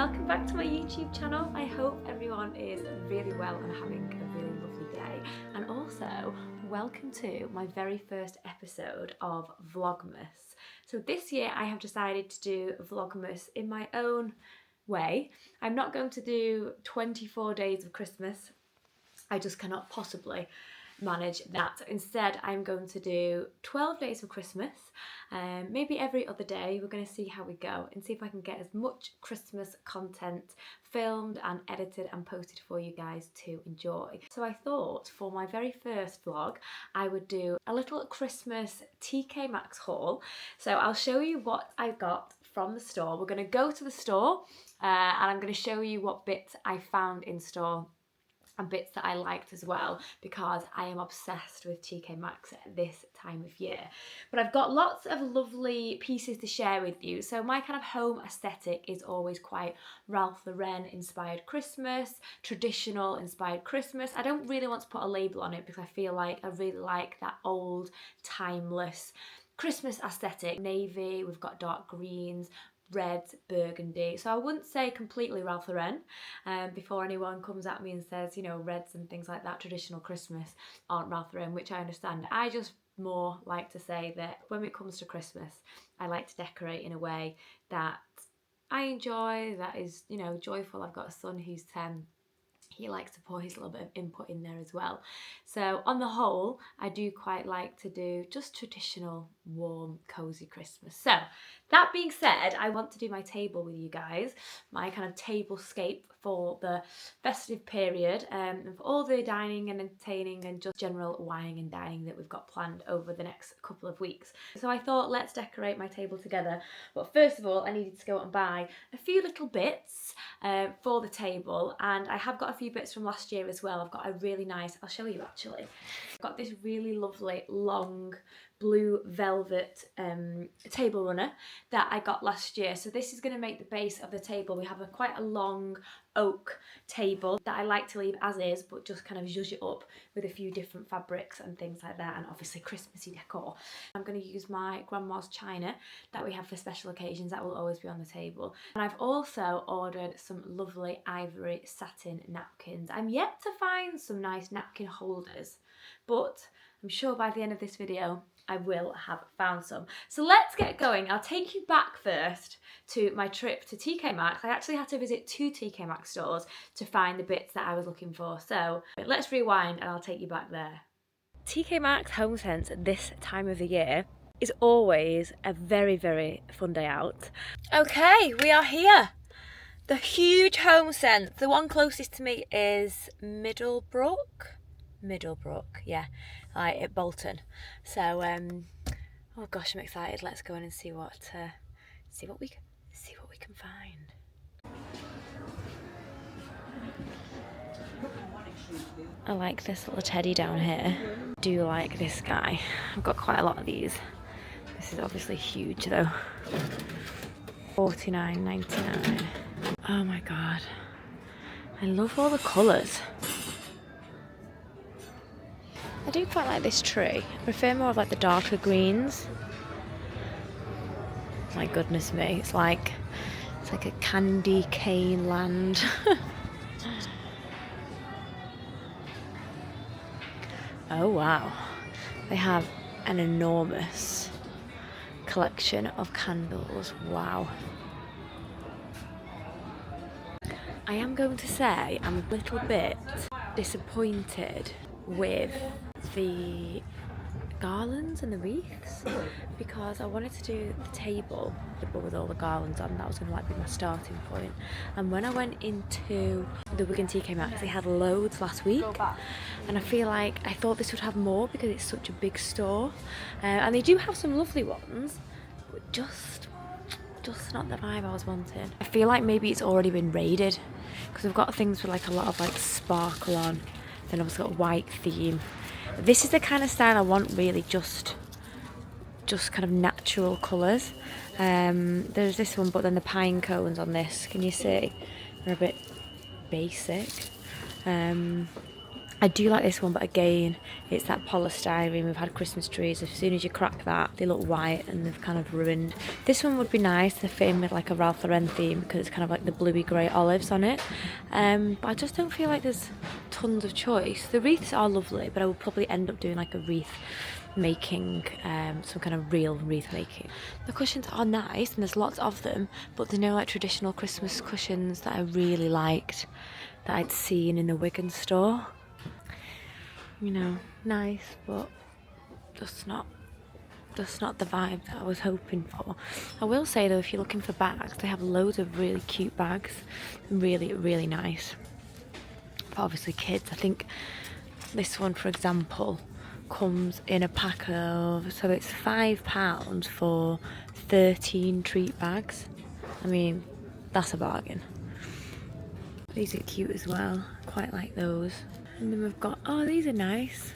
welcome back to my YouTube channel. I hope everyone is really well and having a really lovely day. And also, welcome to my very first episode of Vlogmas. So this year I have decided to do Vlogmas in my own way. I'm not going to do 24 days of Christmas. I just cannot possibly manage that. Instead, I'm going to do 12 days of Christmas, maybe every other day. We're going to see how we go and see if I can get as much Christmas content filmed and edited and posted for you guys to enjoy. So I thought for my very first vlog, I would do a little Christmas TK Maxx haul. So I'll show you what I got from the store. We're going to go to the store and I'm going to show you what bits I found in store and bits that I liked as well, because I am obsessed with TK Maxx at this time of year. But I've got lots of lovely pieces to share with you. So my kind of home aesthetic is always quite Ralph Lauren inspired Christmas, traditional inspired Christmas. I don't really want to put a label on it because I feel like I really like that old, timeless Christmas aesthetic. Navy, we've got dark greens, red, burgundy. So I wouldn't say completely Ralph Lauren before anyone comes at me and says, you know, reds and things like that, traditional Christmas aren't Ralph Lauren, which I understand. I just more like to say that when it comes to Christmas, I like to decorate in a way that I enjoy, that is, you know, joyful. I've got a son who's 10. He likes to pour his little bit of input in there as well. So on the whole, I do quite like to do just traditional, warm, cozy Christmas. So that being said, I want to do my table with you guys, my kind of tablescape for the festive period, and for all the dining and entertaining and just general wining and dining that we've got planned over the next couple of weeks. So I thought, let's decorate my table together. But first of all, I needed to go and buy a few little bits for the table, and I have got a few bits from last year as well. I've got a really nice, I'll show you actually. I've got this really lovely long blue velvet table runner that I got last year. So this is going to make the base of the table. We have quite a long oak table that I like to leave as is, but just kind of zhuzh it up with a few different fabrics and things like that, and obviously Christmassy decor. I'm going to use my grandma's china that we have for special occasions. That will always be on the table. And I've also ordered some lovely ivory satin napkins. I'm yet to find some nice napkin holders, but I'm sure by the end of this video I will have found some. So let's get going. I'll take you back first to my trip to TK Maxx. I actually had to visit 2 TK Maxx stores to find the bits that I was looking for. So let's rewind and I'll take you back there. TK Maxx Home Sense at this time of the year is always a very, very fun day out. Okay, we are here. The huge Home Sense. The one closest to me is Middlebrook, yeah, like at Bolton. So oh gosh, I'm excited. Let's go in and see what we can find. I like this little teddy down here. I do like this guy. I've got quite a lot of these. This is obviously huge though. $49.99. Oh my god, I love all the colours. I do quite like this tree. I prefer more of like the darker greens. My goodness me, it's like a candy cane land. Oh wow, they have an enormous collection of candles. Wow. I am going to say I'm a little bit disappointed with the garlands and the wreaths, because I wanted to do the table with all the garlands on. That was going to like be my starting point. And when I went into the Wigan TK Maxx, they had loads last week, and I feel like I thought this would have more because it's such a big store, and they do have some lovely ones, but just not the vibe I was wanting. I feel like maybe it's already been raided, because we've got things with like a lot of like sparkle on, then obviously got a white theme. This is the kind of style I want, really, just kind of natural colours. There's this one, but then the pine cones on this, can you see? They're a bit basic. I do like this one, but again, it's that polystyrene. We've had Christmas trees. As soon as you crack that, they look white and they've kind of ruined. This one would be nice to fit in with like a Ralph Lauren theme because it's kind of like the bluey grey olives on it. But I just don't feel like there's tons of choice. The wreaths are lovely, but I will probably end up doing like a wreath making, some kind of real wreath making. The cushions are nice and there's lots of them, but there's no like traditional Christmas cushions that I really liked that I'd seen in the Wigan store. You know, nice, but just not the vibe that I was hoping for. I will say though, if you're looking for bags, they have loads of really cute bags, really, really nice. But obviously kids, I think this one, for example, comes in a pack of, so it's £5 for 13 treat bags. I mean, that's a bargain. These are cute as well, quite like those. And then we've got, oh, these are nice.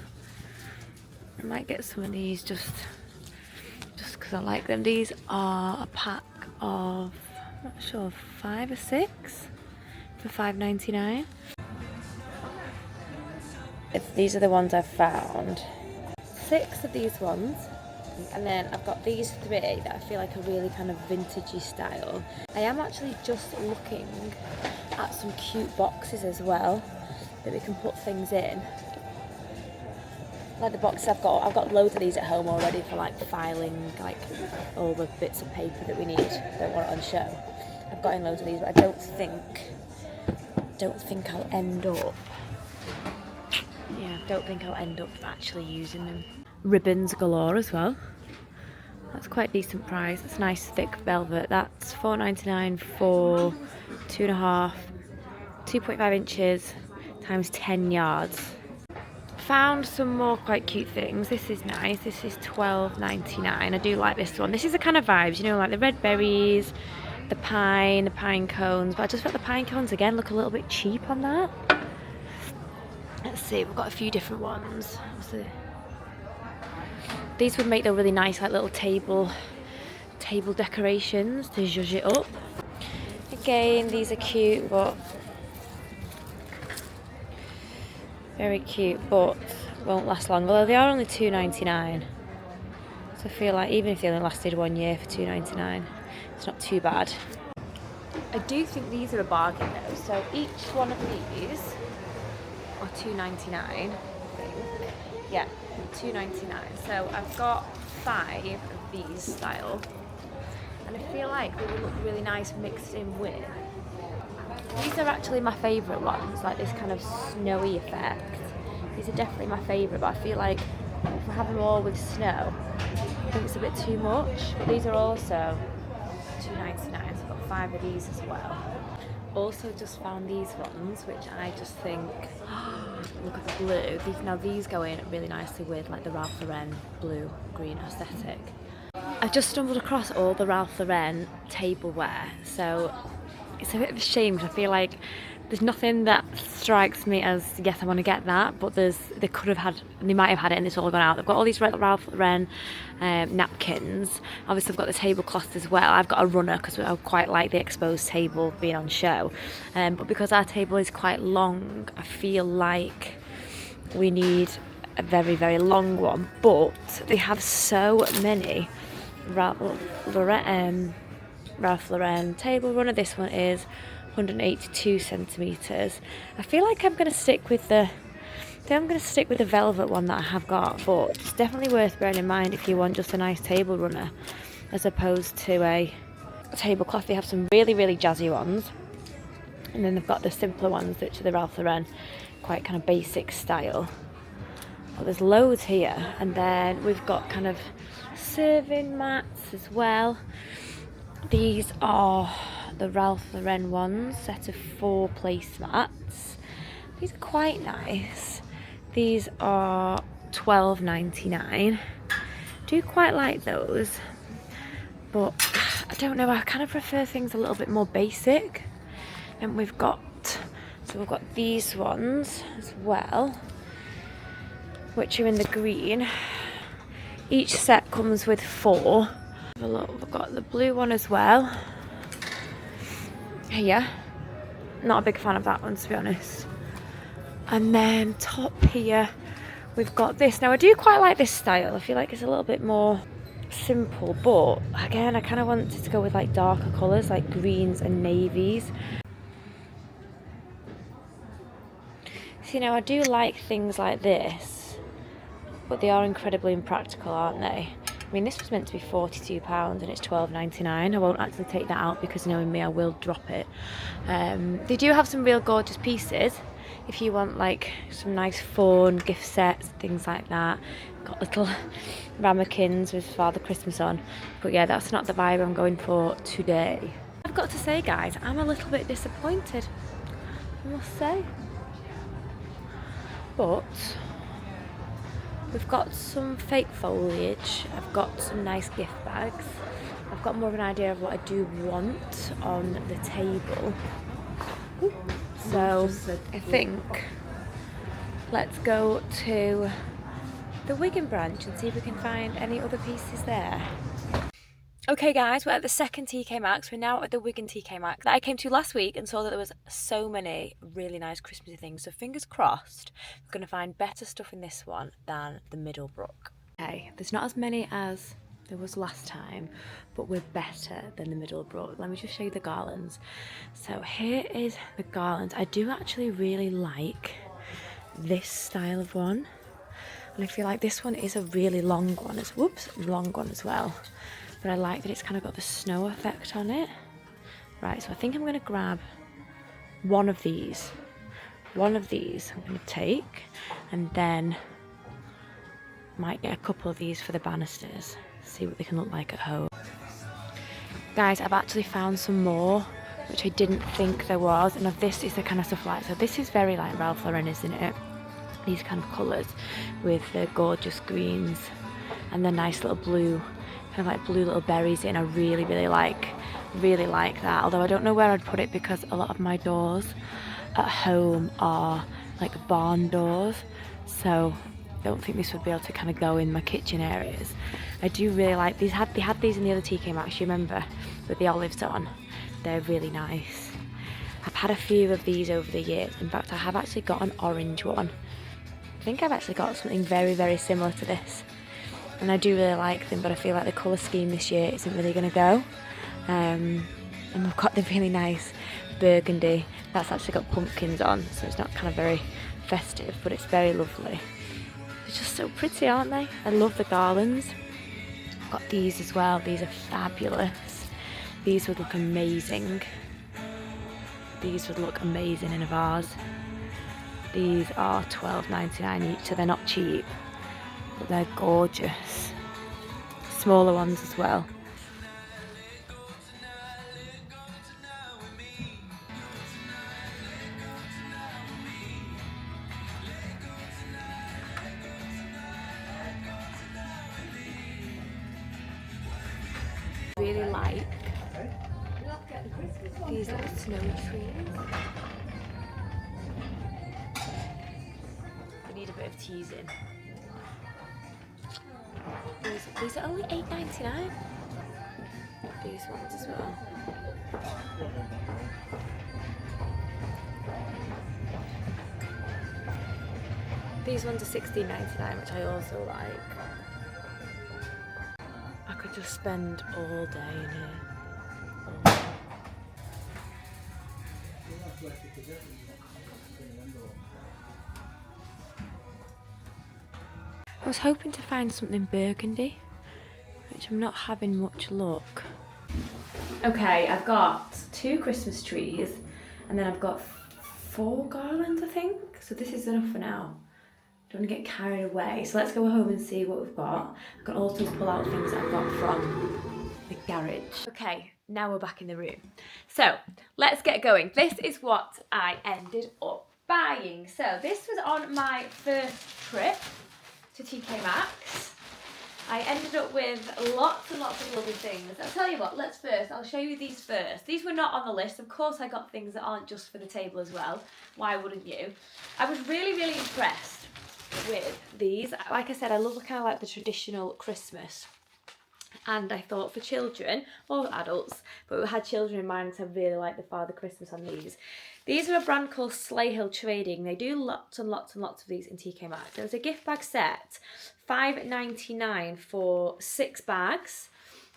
I might get some of these just because I like them. These are a pack of, I'm not sure, 5 or 6 for £5.99. If these are the ones I've found. 6 of these ones. And then I've got these 3 that I feel like are really kind of vintagey style. I am actually just looking at some cute boxes as well that we can put things in. Like the boxes I've got loads of these at home already for like filing like all the bits of paper that we need, don't want it on show. I've got in loads of these, but I don't think I'll end up actually using them. Ribbons galore as well. That's quite a decent price. It's nice thick velvet. That's £4.99 for 2.5 inches times 10 yards. Found some more quite cute things. This is nice. This is £12.99. I do like this one. This is the kind of vibes, you know, like the red berries, the pine cones. But I just felt the pine cones again look a little bit cheap on that. Let's see, we've got a few different ones. These would make the really nice like little table decorations to zhuzh it up. Again, these are cute, but very cute, but won't last long. Although they are only £2.99, so I feel like even if they only lasted 1 year for £2.99, it's not too bad. I do think these are a bargain though. So each one of these are £2.99. I think. Yeah, £2.99. So I've got 5 of these style, and I feel like they would look really nice mixed in with. These are actually my favourite ones, like this kind of snowy effect. These are definitely my favourite, but I feel like if I have them all with snow, I think it's a bit too much. But these are also £2.99, so I've got 5 of these as well. Also just found these ones, which I just think, look at the blue. These go in really nicely with like the Ralph Lauren blue-green aesthetic. I've just stumbled across all the Ralph Lauren tableware, so it's a bit of a shame because I feel like there's nothing that strikes me as, yes, I want to get that, but they might have had it and it's all gone out. They've got all these Ralph Lauren napkins. Obviously I've got the tablecloths as well. I've got a runner because I quite like the exposed table being on show. But because our table is quite long, I feel like we need a very, very long one. But they have so many Ralph Lauren table runner. This one is 182 centimeters. I feel like I'm going to stick with the velvet one that I have got, but it's definitely worth bearing in mind if you want just a nice table runner as opposed to a tablecloth. They have some really, really jazzy ones, and then they've got the simpler ones, which are the Ralph Lauren, quite kind of basic style. But there's loads here, and then we've got kind of serving mats as well. These are the Ralph Lauren ones, set of 4 placemats. These are quite nice. These are £12.99. Do quite like those, but I don't know, I kind of prefer things a little bit more basic. And we've got these ones as well, which are in the green. Each set comes with 4. Have a look, we've got the blue one as well. Yeah, not a big fan of that one, to be honest. And then top here, we've got this. Now I do quite like this style. I feel like it's a little bit more simple, but again, I kind of wanted to go with like darker colours, like greens and navies. See, now I do like things like this, but they are incredibly impractical, aren't they? I mean, this was meant to be £42 and it's £12.99. I won't actually take that out because knowing me, I will drop it. They do have some real gorgeous pieces if you want like some nice fun gift sets, things like that. Got little ramekins with Father Christmas on. But yeah, that's not the vibe I'm going for today. I've got to say, guys, I'm a little bit disappointed, I must say. But we've got some fake foliage, I've got some nice gift bags, I've got more of an idea of what I do want on the table. So I think let's go to the Wigan branch and see if we can find any other pieces there. Okay guys, we're at the second TK Maxx. We're now at the Wigan TK Maxx that I came to last week and saw that there was so many really nice Christmassy things. So fingers crossed, we're going to find better stuff in this one than the Middlebrook. Okay, there's not as many as there was last time, but we're better than the Middlebrook. Let me just show you the garlands. So here is the garlands. I do actually really like this style of one. And I feel like this one is a really long one. It's, long one as well. But I like that it's kind of got the snow effect on it. Right, so I think I'm going to grab one of these. One of these I'm going to take, and then might get a couple of these for the banisters. See what they can look like at home. Guys, I've actually found some more, which I didn't think there was. And this is the kind of stuff like, so this is very like Ralph Lauren, isn't it? These kind of colours with the gorgeous greens and the nice little blue, kind of like blue little berries in. I really like that. Although I don't know where I'd put it because a lot of my doors at home are like barn doors. So I don't think this would be able to kind of go in my kitchen areas. I do really like these. They had these in the other TK Maxx, you remember, with the olives on. They're really nice. I've had a few of these over the years. In fact, I have actually got an orange one. I think I've actually got something very similar to this. And I do really like them, but I feel like the colour scheme this year isn't really going to go. And we've got the really nice burgundy. That's actually got pumpkins on, so it's not kind of very festive, but it's very lovely. They're just so pretty, aren't they? I love the garlands. I've got these as well. These are fabulous. These would look amazing. These would look amazing in a vase. These are £12.99 each, so they're not cheap, but they're gorgeous. Smaller ones as well. Really like these little snow trees. They need a bit of teasing. These are only £8.99. These ones as well. These ones are £16.99, which I also like. I could just spend all day in here. All day. I was hoping to find something burgundy, which I'm not having much luck. Okay, I've got 2 Christmas trees, and then I've got 4 garlands, I think. So this is enough for now. Don't want to get carried away. So let's go home and see what we've got. I can also pull out things that I've got from the garage. Okay, now we're back in the room. So let's get going. This is what I ended up buying. So this was on my first trip to TK Maxx. I ended up with lots and lots of lovely things. I'll tell you what, I'll show you these first. These were not on the list. Of course I got things that aren't just for the table as well. Why wouldn't you? I was really impressed with these. Like I said, I love kind of like the traditional Christmas. And I thought for children, or adults, but we had children in mind, so I really like the Father Christmas on these. These are a brand called Sleigh Hill Trading. They do lots and lots and lots of these in TK Maxx. There was a gift bag set, $5.99 for 6 bags,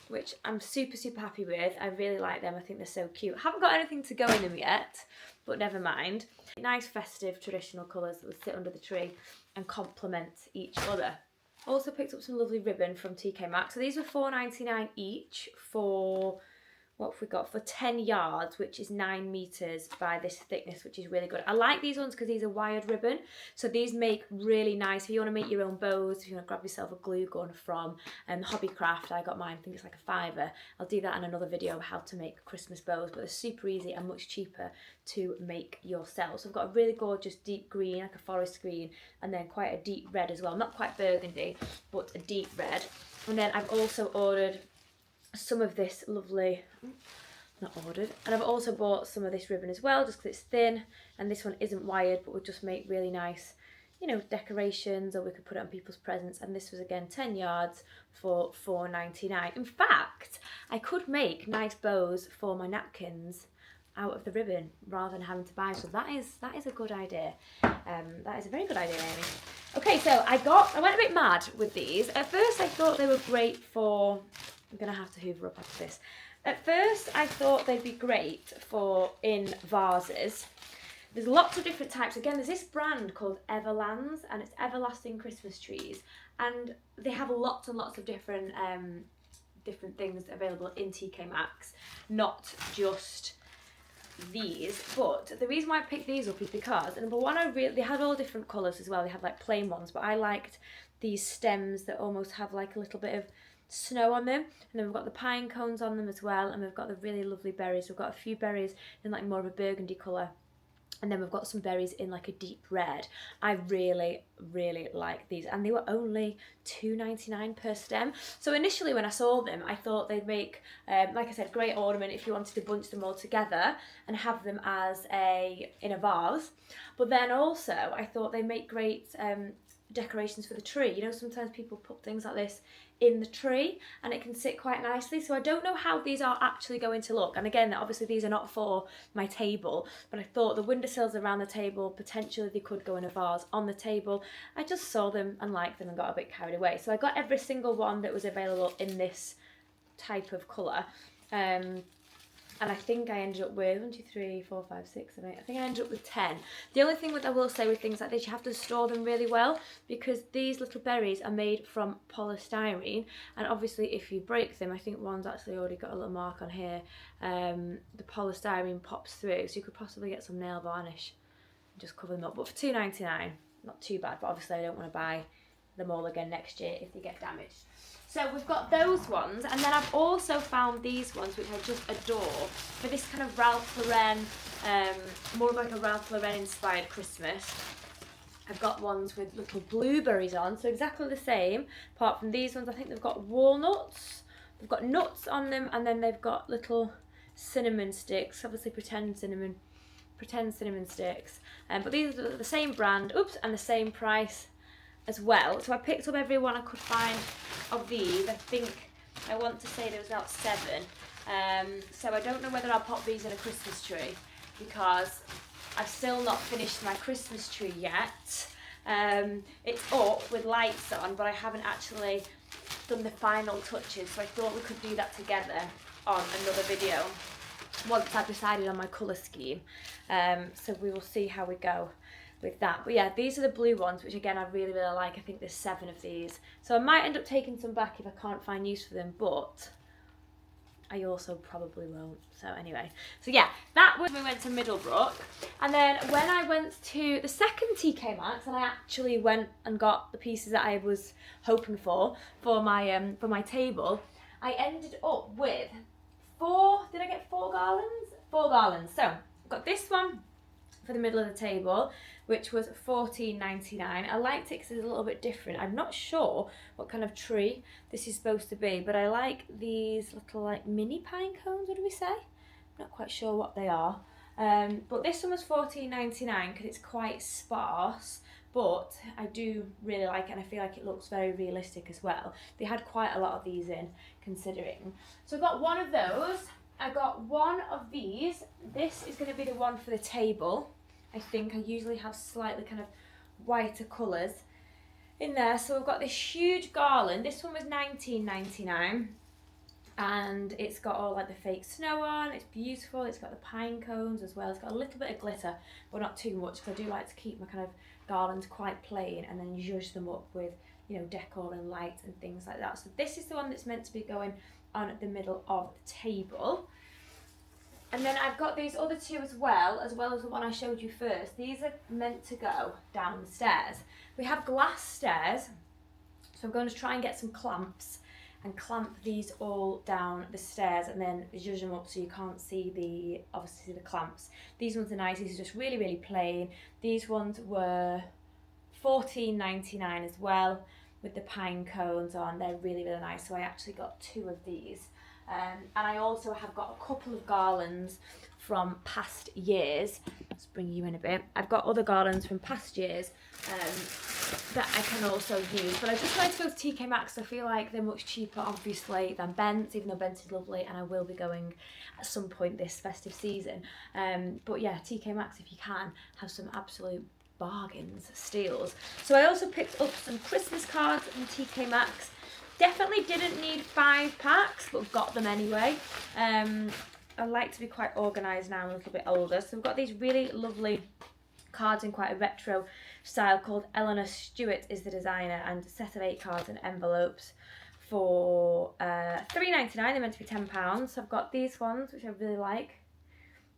which I'm super, super happy with. I really like them. I think they're so cute. Haven't got anything to go in them yet, but never mind. Nice festive traditional colours that would sit under the tree and complement each other. Also picked up some lovely ribbon from TK Maxx. So these were $4.99 each for, what have we got, for 10 yards, which is 9 meters by this thickness, which is really good. I like these ones because these are wired ribbon. So these make really nice, if you want to make your own bows, if you want to grab yourself a glue gun from Hobbycraft, I got mine, I think it's like a £5. I'll do that in another video, how to make Christmas bows, but they're super easy and much cheaper to make yourself. So I've got a really gorgeous deep green, like a forest green, and then quite a deep red as well. Not quite burgundy, but a deep red. And then I've also ordered some of this lovely, and I've also bought some of this ribbon as well, just because it's thin, and this one isn't wired, but would just make really nice, you know, decorations, or we could put it on people's presents. And this was again 10 yards for $4.99. In fact, I could make nice bows for my napkins out of the ribbon rather than having to buy. So that is a good idea. That is a very good idea, Amy. Okay, so I went a bit mad with these. At first I thought they were great for, I'm gonna have to hoover up after this. At first I thought they'd be great for in vases. There's lots of different types. Again, there's this brand called Everlands, and it's everlasting Christmas trees, and they have lots and lots of different things available in TK Maxx, not just these. But the reason why I picked these up is because, number one, they had all different colours as well. They had like plain ones, but I liked these stems that almost have like a little bit of snow on them, and then we've got the pine cones on them as well, and we've got the really lovely berries. We've got a few berries in like more of a burgundy colour, and then we've got some berries in like a deep red. I really, really like these, and they were only $2.99 per stem. So initially when I saw them, I thought they'd make, like I said, great ornament if you wanted to bunch them all together and have them as in a vase. But then also I thought they make great decorations for the tree. You know, sometimes people put things like this in the tree and it can sit quite nicely. So I don't know how these are actually going to look, and again, obviously these are not for my table, but I thought the windowsills around the table, potentially they could go in a vase on the table. I just saw them and liked them and got a bit carried away. So I got every single one that was available in this type of colour, and I think I ended up with 1, 2, 3, 4, 5, 6, 7, 8. I think I ended up with 10. The only thing I will say with things like this, you have to store them really well, because these little berries are made from polystyrene, and obviously if you break them, I think one's actually already got a little mark on here, the polystyrene pops through, so you could possibly get some nail varnish and just cover them up. But for $2.99, not too bad, but obviously I don't want to buy them all again next year if they get damaged. So we've got those ones, and then I've also found these ones, which I just adore, for this kind of Ralph Lauren, more like a Ralph Lauren inspired Christmas. I've got ones with little blueberries on, so exactly the same, apart from these ones. I think they've got walnuts, they've got nuts on them, and then they've got little cinnamon sticks, obviously pretend cinnamon sticks. But these are the same brand, and the same price as well. So I picked up every one I could find of these. I think, I want to say there was about 7. So I don't know whether I'll pop these in a Christmas tree, because I've still not finished my Christmas tree yet. It's up with lights on, but I haven't actually done the final touches, so I thought we could do that together on another video once I've decided on my colour scheme. So we will see how we go with that. But yeah, these are the blue ones, which again I really, really like. I think there's 7 of these, so I might end up taking some back if I can't find use for them, but I also probably won't. So anyway, so yeah, that was when we went to Middlebrook. And then when I went to the second TK Maxx, and I actually went and got the pieces that I was hoping for my table, I ended up with 4, did I get 4 garlands? 4 garlands. So I've got this one for the middle of the table, which was $14.99. I liked it because it's a little bit different. I'm not sure what kind of tree this is supposed to be, but I like these little like mini pine cones, what do we say? I'm not quite sure what they are. But this one was $14.99 because it's quite sparse, but I do really like it, and I feel like it looks very realistic as well. They had quite a lot of these in, considering. So I got one of those. I got one of these. This is going to be the one for the table. I think I usually have slightly kind of whiter colours in there. So we've got this huge garland. This one was $19.99, and it's got all like the fake snow on. It's beautiful. It's got the pine cones as well. It's got a little bit of glitter, but not too much, because I do like to keep my kind of garlands quite plain and then zhuzh them up with, you know, decor and light and things like that. So this is the one that's meant to be going on the middle of the table. And then I've got these other two as well as the one I showed you first. These are meant to go down the stairs. We have glass stairs, so I'm going to try and get some clamps and clamp these all down the stairs and then zhuzh them up so you can't see obviously the clamps. These ones are nice. These are just really, really plain. These ones were $14.99 as well, with the pine cones on. They're really, really nice. So I actually got two of these. And I also have got a couple of garlands from past years. Let's bring you in a bit. I've got other garlands from past years that I can also use, but I just wanted to go to TK Maxx. I feel like they're much cheaper, obviously, than Bent's, even though Bent's is lovely, and I will be going at some point this festive season. But yeah, TK Maxx, if you can, have some absolute bargains, steals. So I also picked up some Christmas cards from TK Maxx. Definitely didn't need 5 packs, but got them anyway. I like to be quite organised now. I'm a little bit older. So we've got these really lovely cards in quite a retro style called Eleanor Stewart is the designer, and a set of 8 cards and envelopes for $3.99. They're meant to be £10. So I've got these ones, which I really like.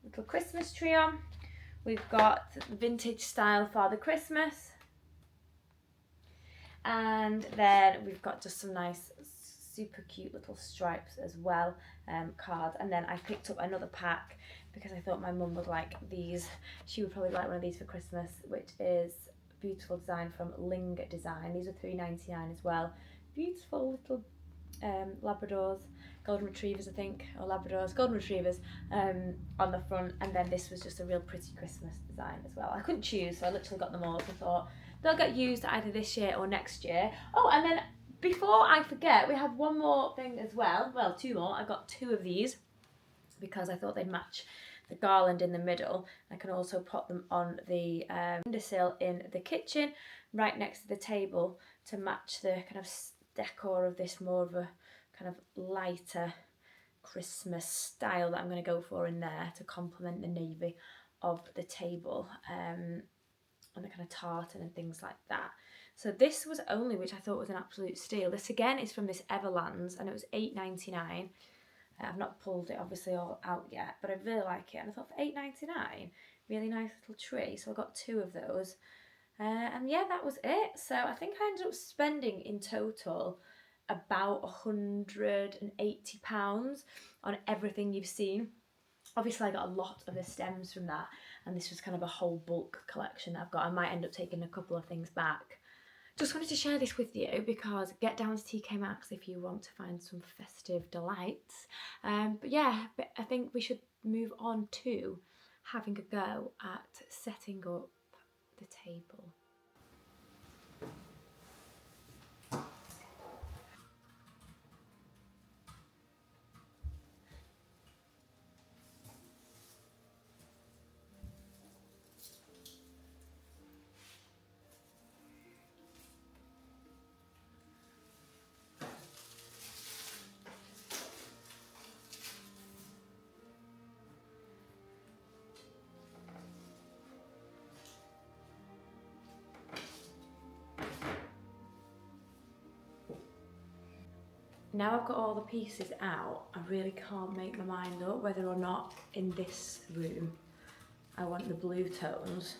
Little Christmas tree on. We've got vintage style Father Christmas. And then we've got just some nice, super cute little stripes as well, cards. And then I picked up another pack because I thought my mum would like these. She would probably like one of these for Christmas, which is a beautiful design from Ling Design. These are $3.99 as well. Beautiful little Labradors, Golden Retrievers, I think, or Labradors, Golden Retrievers on the front. And then this was just a real pretty Christmas design as well. I couldn't choose, so I literally got them all. So I thought they'll get used either this year or next year. Oh, and then before I forget, we have one more thing as well. Well, 2 more. I got 2 of these because I thought they'd match the garland in the middle. I can also put them on the windowsill in the kitchen, right next to the table, to match the kind of decor of this more of a kind of lighter Christmas style that I'm going to go for in there to complement the navy of the table. And the kind of tartan and things like that. So this was only, which I thought was an absolute steal. This again is from this Everlands, and it was $8.99. I've not pulled it obviously all out yet, but I really like it. And I thought for $8.99, really nice little tree. So I got 2 of those. And yeah, that was it. So I think I ended up spending in total about £180 on everything you've seen. Obviously I got a lot of the stems from that, and this was kind of a whole bulk collection that I've got. I might end up taking a couple of things back. Just wanted to share this with you because get down to TK Maxx if you want to find some festive delights. But yeah, I think we should move on to having a go at setting up the table. Now I've got all the pieces out, I really can't make my mind up whether or not in this room I want the blue tones,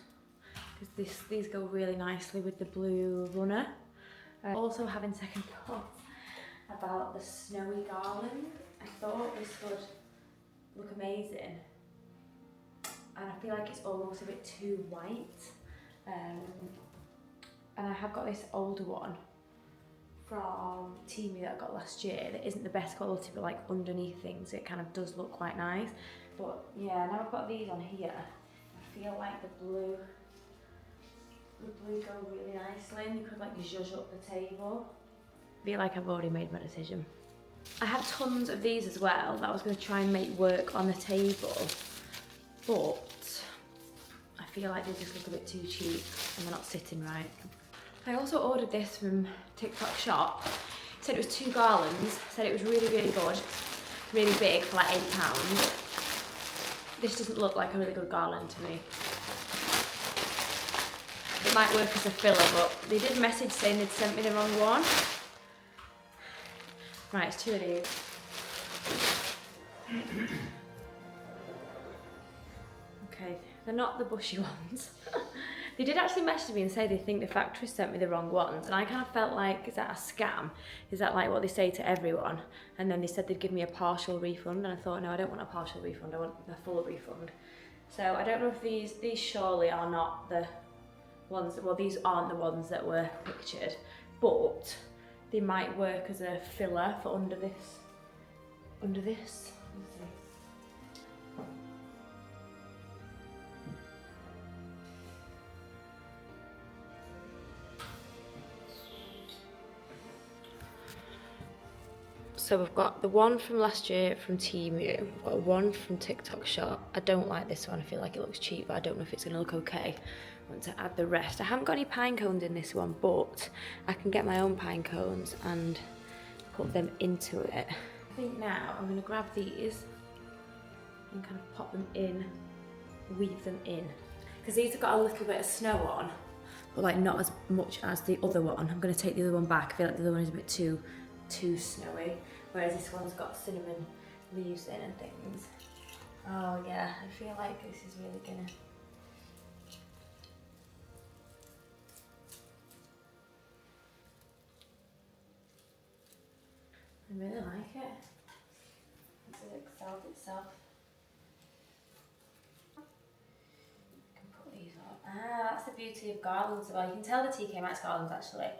because these go really nicely with the blue runner. Also having second thoughts about the snowy garland. I thought this would look amazing, and I feel like it's almost a bit too white. And I have got this older one from Temu that I got last year that isn't the best quality, but like underneath things it kind of does look quite nice. But yeah, now I've got these on here, I feel like the blue the blue go really nicely, and you could like zhuzh up the table. I feel like I've already made my decision. I have tons of these as well that I was going to try and make work on the table, but I feel like they just look a bit too cheap and they're not sitting right. I also ordered this from TikTok Shop. It said it was 2 garlands, said it was really, really good, really big for like £8. This doesn't look like a really good garland to me. It might work as a filler, but they did message saying they'd sent me the wrong one. Right, it's 2 of these. Okay, they're not the bushy ones. They did actually message me and say they think the factory sent me the wrong ones, and I kind of felt like, is that a scam? Is that like what they say to everyone? And then they said they'd give me a partial refund, and I thought, no, I don't want a partial refund, I want a full refund. So I don't know if these surely are not the ones, well, these aren't the ones that were pictured, but they might work as a filler for under this. Under this. Let's see. So we've got the one from last year from Temu, we've got one from TikTok Shop. I don't like this one, I feel like it looks cheap, but I don't know if it's gonna look okay. I want to add the rest. I haven't got any pine cones in this one, but I can get my own pine cones and put them into it. I think now I'm gonna grab these and kind of pop them in, weave them in. Because these have got a little bit of snow on, but like not as much as the other one. I'm gonna take the other one back. I feel like the other one is a bit too snowy, whereas this one's got cinnamon leaves in and things. Oh yeah, I feel like this is really gonna... I really like it. It's excelled itself. I can put these up. Ah, that's the beauty of garlands. Well, you can tell the TK Maxx garlands actually,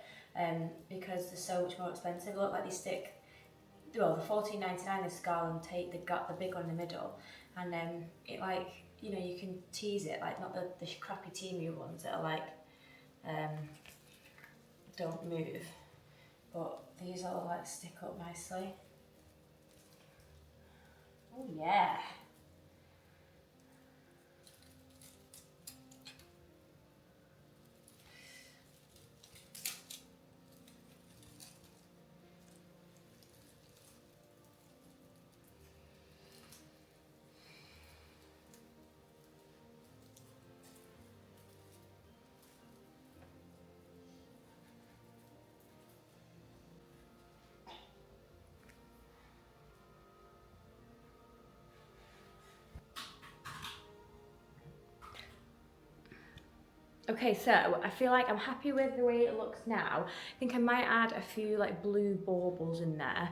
because they're so much more expensive. They look like they stick. Well, the $14.99 this garland they've got the big one in the middle, and it like, you know, you can tease it, like not the crappy Temu ones that are like don't move, but these all like stick up nicely. Oh yeah. Okay, so I feel like I'm happy with the way it looks now. I think I might add a few like blue baubles in there,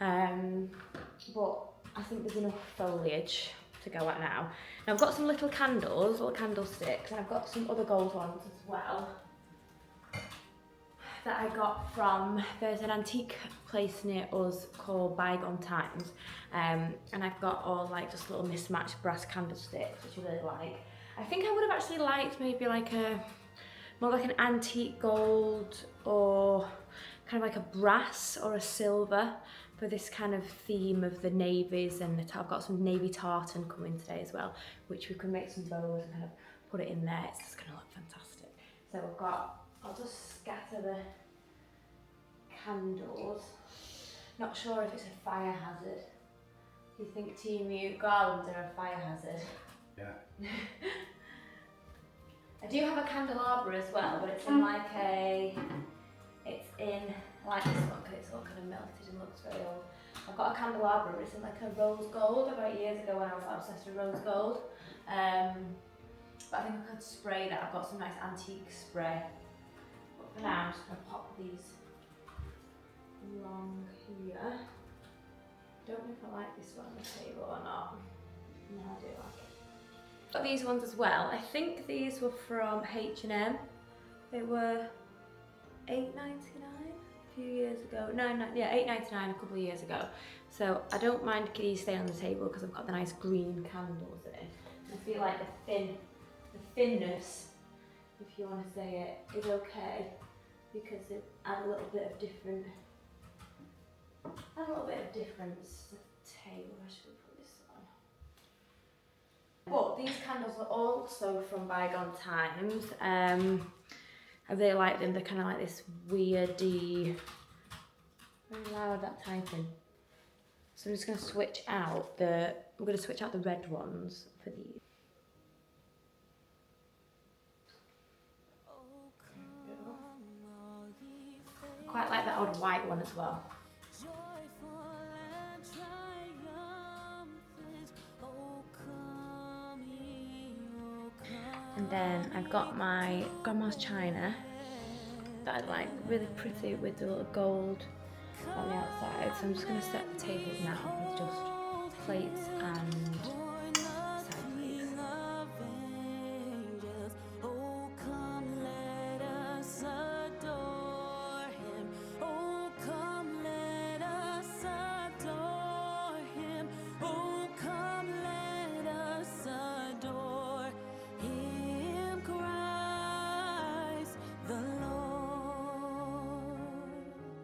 but I think there's enough foliage to go at now. Now I've got some little candles, little candlesticks, and I've got some other gold ones as well that I got from, there's an antique place near us called Bygone Times, and I've got all like just little mismatched brass candlesticks, which I really like. I think I would have actually liked maybe like more like an antique gold or kind of like a brass or a silver for this kind of theme of the navies, and I've got some navy tartan coming today as well, which we can make some bows and kind of put it in there. It's just going to look fantastic. So I've got, I'll just scatter the candles. Not sure if it's a fire hazard. Do you think Temu garlands are a fire hazard? Yeah. I do have a candelabra as well, but it's in like a, it's in, I like this one because it's all kind of melted and looks very old. I've got a candelabra, but it's in like a rose gold. I got it years ago when I was like obsessed with rose gold. But I think I could spray that. I've got some nice antique spray. But for now, I'm just going to pop these along here. Don't know if I like this one on the table or not. No, I do like it. Got these ones as well. I think these were from H&M. They were $8.99 a few years ago. Yeah, $8.99 a couple of years ago. So I don't mind these staying on the table because I've got the nice green candles in. I feel like the thinness if you want to say it, is okay, because it adds a little bit of different, difference to the table. I should put this on. But these candles are also from bygone times. I really like them. They're kind of like this weirdy, very loud, that typing. So I'm just going to switch out the, we're going to switch out the red ones for these. Quite like that old white one as well. And then I've got my grandma's china that I like, really pretty with the little gold on the outside. So I'm just going to set the table now with just plates and